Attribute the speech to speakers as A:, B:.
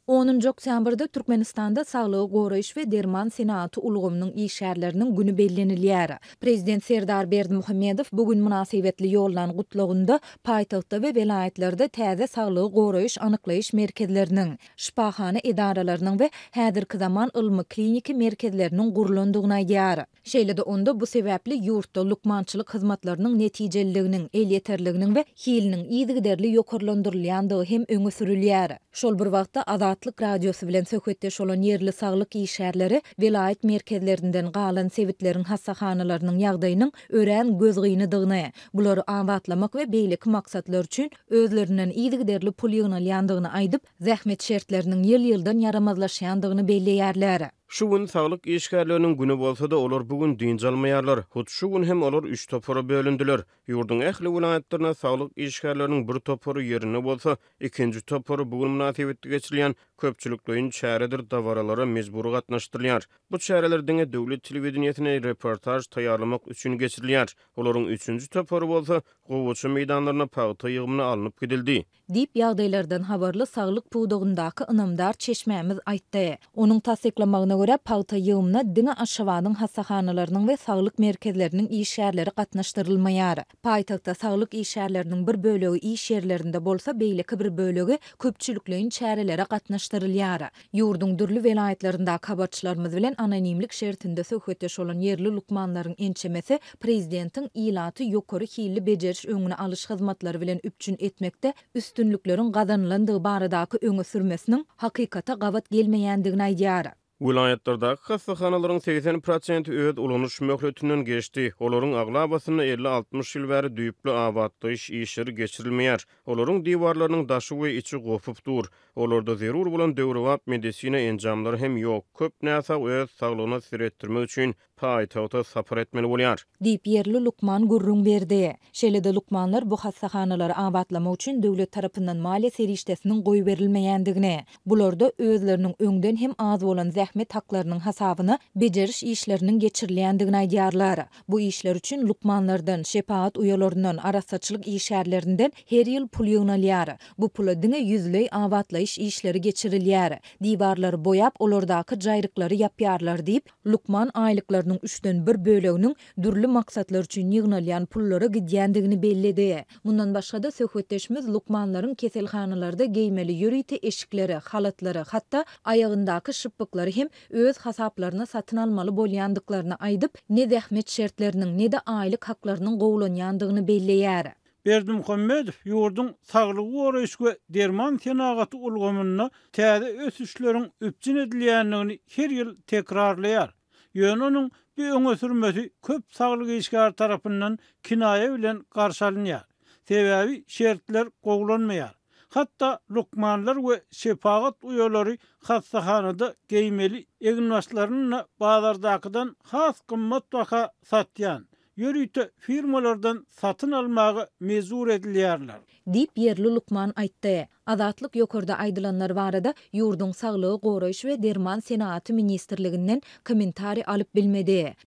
A: 10 oktýabrda Türkmenistanda Saglygy goraýyş we derman senaty ulgamynyň işgärleriniň güni bellenilýär. Prezident Serdar Berdimuhammedow bugün münasibetli ýollan gutlugynda paýtagtda we welaýetlerde täze saglygy goraýyş anyklaýyş merkezleriniň, şifahana edaralarynyň we häzirki zaman ylmy kliniki merkezleriniň gurulandygyny aýdýar. Şeýle-de onda bu sebäpli ýurtda lukmançylyk hyzmatlarynyň netijeliginiň, el ýeterliginiň we hiliniň ýygyderli ýokarlandyrylýandygy hem öňe sürilýär. Şol bir wagtda Azatlyk radiosu bilen söhbetdeş olan yerli saglyk işgärleri vilayet merkezlerinden galan sevitleriň hassahanalarının ýagdaýynyň ören gözgynydygyny, bulary awatlamak we beýleki maksatlar üçin özlerinden ýygyderli pul ýygnalýandygyny aýdyp, zähmet şertleriniň ýyl-ýyldan yaramazlaşýandygyny belleýärler.
B: Şu gün saglyk işgärleriniň güni bolsa da olar bugün diňç almaýarlar. Hut şu gün hem olar 3 topara bölündiler. Ýurdun ähli vilayetlerine saglyk işgärleriniň bir topary ýerine bolsa, ikinji topary bugün münasibetli geçirilýän köpçülükleýin çäredir dawaralara mejburi gatnaşdyrylýar. Bu çäreler diňe döwlet telewizionyny reportaj taýýarlamak üçin geçirilýär. Olaryň üçünji topary bolsa Gowaçy meýdanlaryna paýta ýygymyna alınıp gidildi.
A: Dip ýagdaýlardan habarly saglyk puwdugyndaky ynamdar çeşmämiz aýtdy. Onuň tasdiklamagyna görä paýta ýygymyna diňe aşawanyň hassahanalarının we saglyk merkezleriniň işgärleri gatnaşdyrylmaýar. Paýtagtda saglyk işgärleriniň bir bölegi iş ýerlerinde bolsa, beýleki bir bölegi köpçülükleýin çärelere gatnaşdyrylýar. Ýurdun dürli welaýetlerinde habarçylarymyz bilen anonimlik şertinde söhbetdeş olan yerli lukmanlaryň ençemesi prezidentiň ilaty ýokary hilli bejeriş öňüne alyş hyzmatlary bilen üpçün etmekde üstünlükleriň gazanlandygy baradaky öňe sürmesiniň hakykata gawat gelmeýändigini aýdýar.
B: Vilayetlerdaky hassahanalaryň 80% öz ulanyş möhletinden geçdi. Olaryň aglabasyny 50-60 ýyl bäri düýpli awatlaýyş işleri geçirilmeýär. Olaryň diwarlarynyň daşy we içi gopupdur. Olarda zerur bolan döwrewap medisina enjamlary hem ýok. Köp näsa öz saglygyny siretdirmek üçin paýtagta sapar etmeli bolýar.
A: Dip yerli lukman gurrun berdi. Şeýle-de lukmanlar bu hassahanalary awatlamak üçin döwlet tarapyndan maliýe serişdesiniň goýup berilmeýändigini, bularda özleriniň öňden hem az bolan zähmet haklarynyň hasabyny bejeriş işleriniň geçirilýändigini aýdýarlar. Bu işler üçin lukmanlardan, şepaat uýalaryndan, arasaçylyk işgärlerinden her ýyl pul ýygnalýar. Bu pula diňe ýüzlei awatlaýyş işleri geçirilýär. Diwarlary boýap, olardaky jaýryklary ýapýarlar diýip, lukman aýlyklarynyň 3den 1 böleginiň dürli maksatlar üçin ýygnalýan pullara gidýändigini belledi. Mundan başga da söhbetdeşimiz lukmanlaryň keselhanalarda geýmeli ýörüýte eşikleri, halatlary, hatda aýagyndaky şypyklary hem öz hasaplaryna satyn almaly bolýandyklaryny aýdyp, ne zähmet şertleriniň, ne de aýlyk haklarynyň gowulanýandygyny belleýär.
C: Berdimuhammedow ýurdun saglygy goraýyş we derman senaty ulgamynyna täze ösüşleriň üpçün edilýändigini her ýyl tekrarlaýar. Ýöne onuň bir öňe sürmesi köp saglyk işgär tarapyndan kinaýa bilen garşy alınýar. Sebäbi şertler gowulanmaýar. Hatda lukmanlar we şepaat uýalary hassahanada geýmeli egnaşlaryny bazardakydan has gymmat baha satýan ýörüýte firmalardan satyn almagy mezur edilýärler.
A: Dip yerli lukman aýtdy. Azatlyk ýokarda aýdylanlar barada ýurdun saglygy goraýyş we derman senaty ministrliginden kommentari alyp bilmedi.